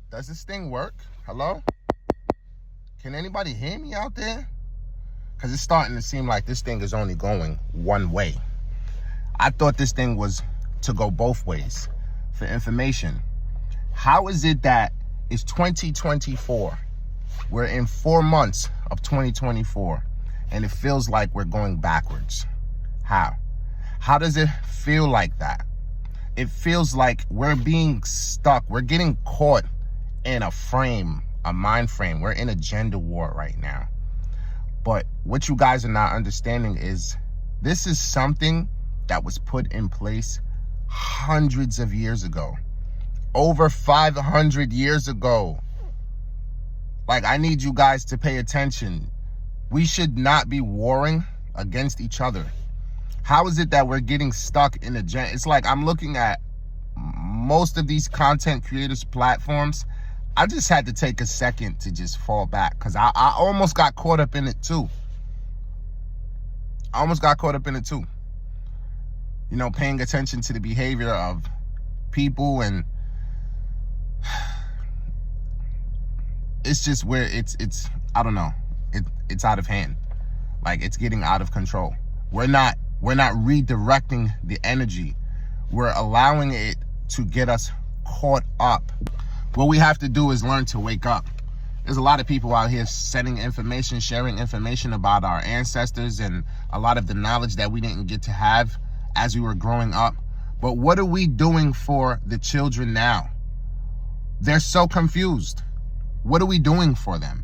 Does this thing work? Hello? Can anybody hear me out there? Because it's starting to seem like this thing is only going one way. I thought this thing was to go both ways for information. How is it that it's 2024? We're in 4 months of 2024, and it feels like we're going backwards. How? How does it feel like that? It feels like we're being stuck. We're getting caught in a frame, a mind frame. We're in a gender war right now. But what you guys are not understanding is this is something that was put in place hundreds of years ago. Over 500 years ago. Like, I need you guys to pay attention. We should not be warring against each other. How is it that we're getting stuck in a gen? It's like I'm looking at most of these content creators platforms. I just had to take a second to just fall back because I almost got caught up in it too. You know, paying attention to the behavior of people, and it's just where it's I don't know. It's out of hand. Like, it's getting out of control. We're not redirecting the energy. We're allowing it to get us caught up. What we have to do is learn to wake up. There's a lot of people out here sending information, sharing information about our ancestors and a lot of the knowledge that we didn't get to have as we were growing up. But what are we doing for the children now? They're so confused. What are we doing for them?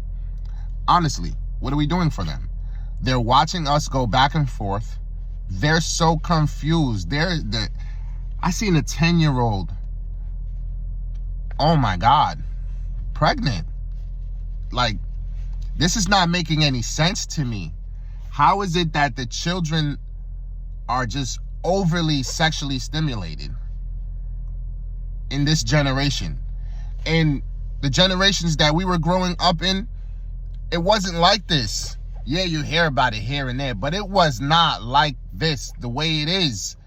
Honestly, what are we doing for them? They're watching us go back and forth. They're so confused. I seen a 10-year-old, oh my God, pregnant. Like, this is not making any sense to me. How is it that the children are just overly sexually stimulated in this generation? In the generations that we were growing up in, it wasn't like this. Yeah, you hear about it here and there, but it was not like this, the way it is.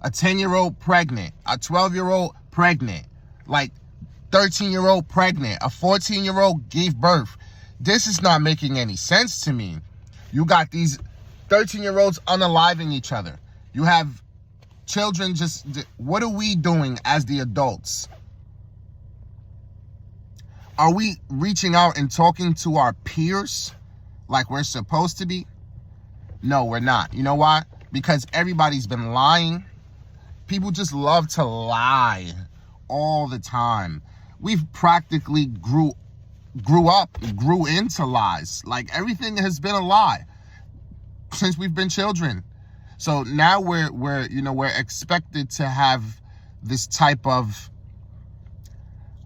A 10-year-old pregnant, a 12-year-old pregnant, like 13-year-old pregnant, a 14-year-old gave birth. This is not making any sense to me. You got these 13-year-olds unaliving each other. You have children just, what are we doing as the adults? Are we reaching out and talking to our peers like we're supposed to be? No, we're not. You know why? Because everybody's been lying. People just love to lie all the time. We've practically grew into lies. Like, everything has been a lie since we've been children. So now we're expected to have this type of,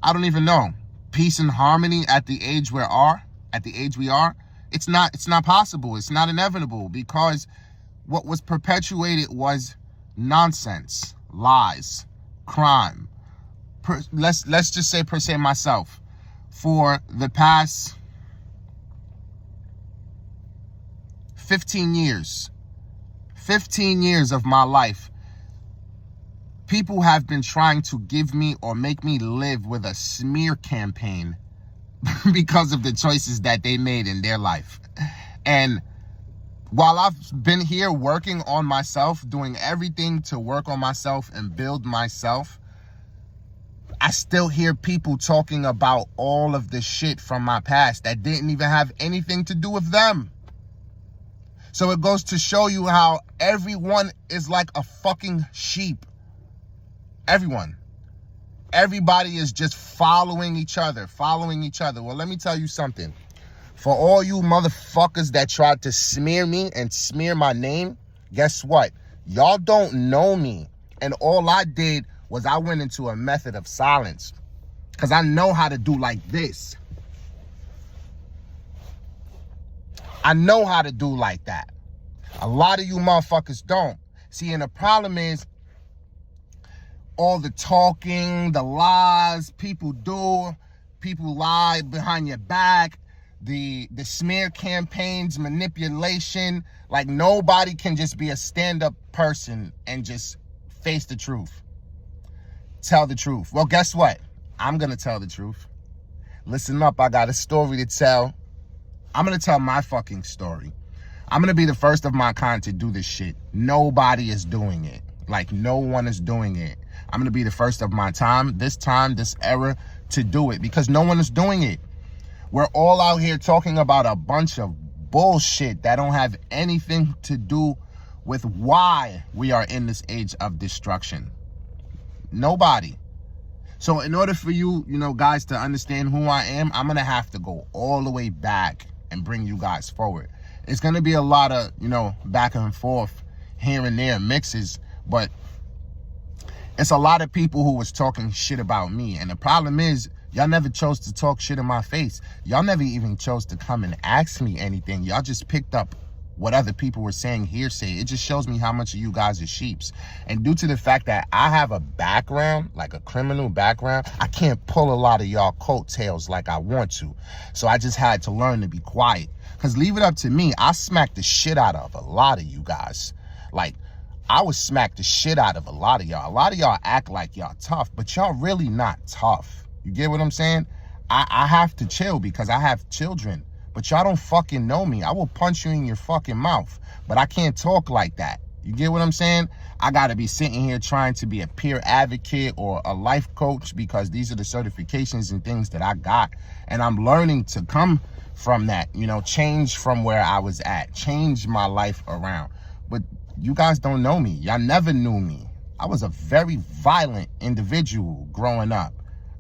I don't even know, peace and harmony at the age we are. It's not possible. It's not inevitable, because what was perpetuated was nonsense, lies, crime. Let's just say, per se, myself, for the past 15 years of my life, people have been trying to give me or make me live with a smear campaign because of the choices that they made in their life. And while I've been here working on myself, doing everything to work on myself and build myself, I still hear people talking about all of the shit from my past that didn't even have anything to do with them. So it goes to show you how everyone is like a fucking sheep. Everyone. Everybody is just following each other. Well, let me tell you something. For all you motherfuckers that tried to smear me and smear my name, guess what? Y'all don't know me. And all I did was I went into a method of silence, because I know how to do like this. I know how to do like that. A lot of you motherfuckers don't. See, and the problem is all the talking, the lies people do, people lie behind your back, the smear campaigns, manipulation. Like, nobody can just be a stand-up person and just face the truth. Tell the truth. Well, guess what? I'm going to tell the truth. Listen up, I got a story to tell. I'm gonna tell my fucking story. I'm gonna be the first of my kind to do this shit. Nobody is doing it. Like, no one is doing it. I'm gonna be the first of my time, this era, to do it, because no one is doing it. We're all out here talking about a bunch of bullshit that don't have anything to do with why we are in this age of destruction. Nobody. So in order for you, guys, to understand who I am, I'm gonna have to go all the way back and bring you guys forward. It's gonna be a lot of, back and forth, here and there mixes, but it's a lot of people who was talking shit about me. And the problem is, y'all never chose to talk shit in my face. Y'all never even chose to come and ask me anything. Y'all just picked up what other people were saying hearsay. It just shows me how much of you guys are sheeps. And due to the fact that I have a background, like a criminal background, I can't pull a lot of y'all coattails like I want to. So I just had to learn to be quiet. Because leave it up to me, I smacked the shit out of a lot of you guys. Like, I was smacked the shit out of a lot of y'all. A lot of y'all act like y'all tough, but y'all really not tough. You get what I'm saying? I have to chill because I have children. But y'all don't fucking know me. I will punch you in your fucking mouth. But I can't talk like that. You get what I'm saying? I got to be sitting here trying to be a peer advocate or a life coach because these are the certifications and things that I got. And I'm learning to come from that, change from where I was at, change my life around. But you guys don't know me. Y'all never knew me. I was a very violent individual growing up.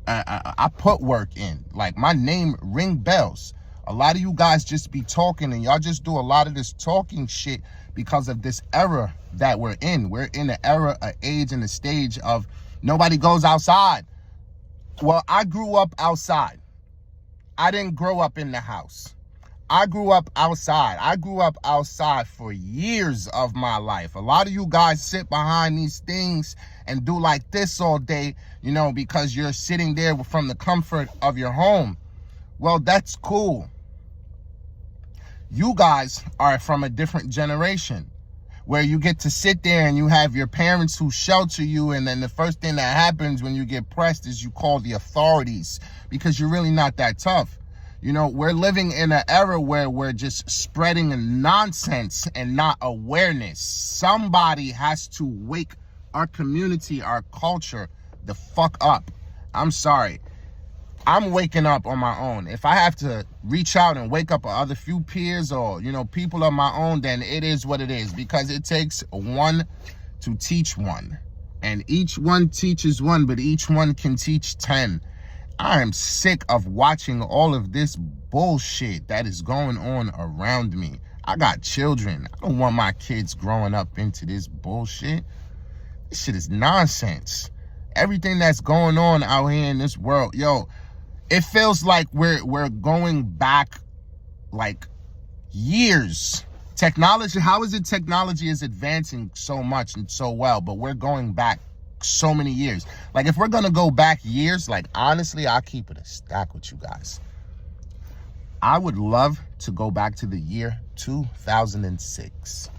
I put work in. Like, my name ring bells. A lot of you guys just be talking, and y'all just do a lot of this talking shit because of this era that we're in. We're in an era, an age, and a stage of nobody goes outside. Well, I grew up outside. I didn't grow up in the house. I grew up outside. I grew up outside for years of my life. A lot of you guys sit behind these things and do like this all day, because you're sitting there from the comfort of your home. Well, that's cool. You guys are from a different generation where you get to sit there and you have your parents who shelter you, and then the first thing that happens when you get pressed is you call the authorities because you're really not that tough. We're living in an era where we're just spreading nonsense and not awareness. Somebody has to wake our community, our culture, the fuck up. I'm sorry. I'm waking up on my own. If I have to reach out and wake up other few peers or, people of my own, then it is what it is, because it takes one to teach one. And each one teaches one, but each one can teach 10. I am sick of watching all of this bullshit that is going on around me. I got children. I don't want my kids growing up into this bullshit. This shit is nonsense. Everything that's going on out here in this world, it feels like we're going back like years. Technology, how is it technology is advancing so much and so well, but we're going back so many years? Like, if we're gonna go back years, like, honestly, I'll keep it a stack with you guys. I would love to go back to the year 2006.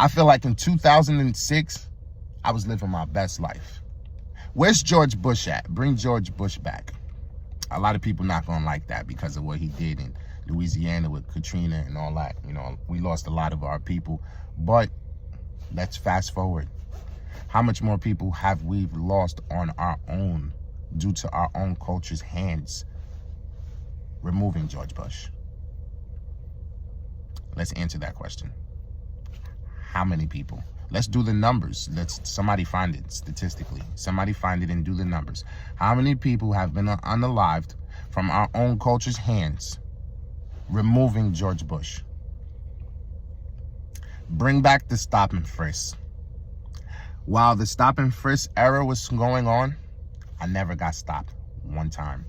I feel like in 2006, I was living my best life. Where's George Bush at? Bring George Bush back. A lot of people not gonna like that because of what he did in Louisiana with Katrina and all that. We lost a lot of our people. But let's fast forward. How much more people have we lost on our own due to our own culture's hands removing George Bush? Let's answer that question. How many people? Let's do the numbers. Somebody find it statistically. Somebody find it and do the numbers. How many people have been unalived from our own culture's hands removing George Bush? Bring back the stop and frisk. While the stop and frisk era was going on, I never got stopped one time.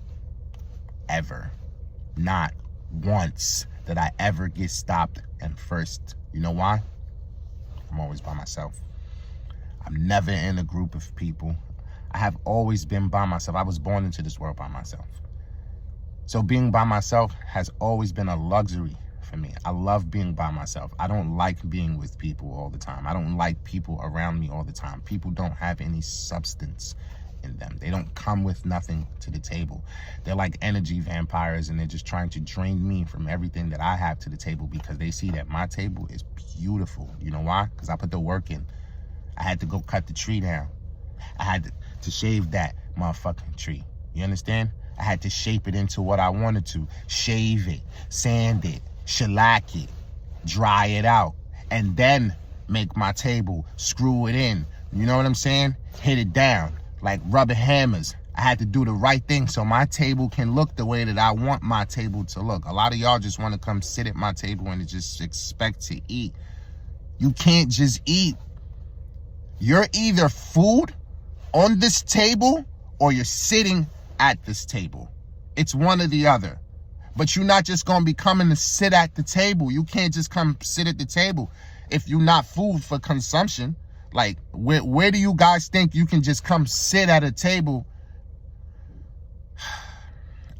Ever. Not once did I ever get stopped and frisked. You know why? I'm always by myself. I'm never in a group of people. I have always been by myself. I was born into this world by myself. So being by myself has always been a luxury for me. I love being by myself. I don't like being with people all the time. I don't like people around me all the time. People don't have any substance in them. They don't come with nothing to the table. They're like energy vampires, and they're just trying to drain me from everything that I have to the table because they see that my table is beautiful. You know why? Because I put the work in. I had to go cut the tree down. I had to shave that motherfucking tree. You understand? I had to shape it into what I wanted to. Shave it, sand it, shellac it, dry it out, and then make my table, screw it in. You know what I'm saying? Hit it down like rubber hammers. I had to do the right thing so my table can look the way that I want my table to look. A lot of y'all just want to come sit at my table and just expect to eat. You can't just eat. You're either food on this table or you're sitting at this table. It's one or the other. But you're not just going to be coming to sit at the table. You can't just come sit at the table if you're not food for consumption. Like, where do you guys think you can just come sit at a table?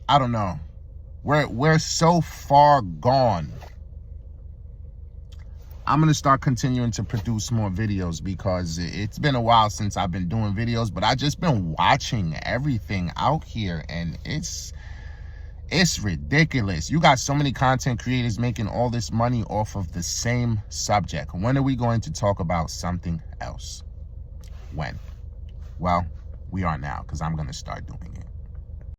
I don't know. We're so far gone. I'm going to start continuing to produce more videos because it's been a while since I've been doing videos, but I've just been watching everything out here, and it's ridiculous. You got so many content creators making all this money off of the same subject. When are we going to talk about something else? When? Well, we are now, because I'm going to start doing it.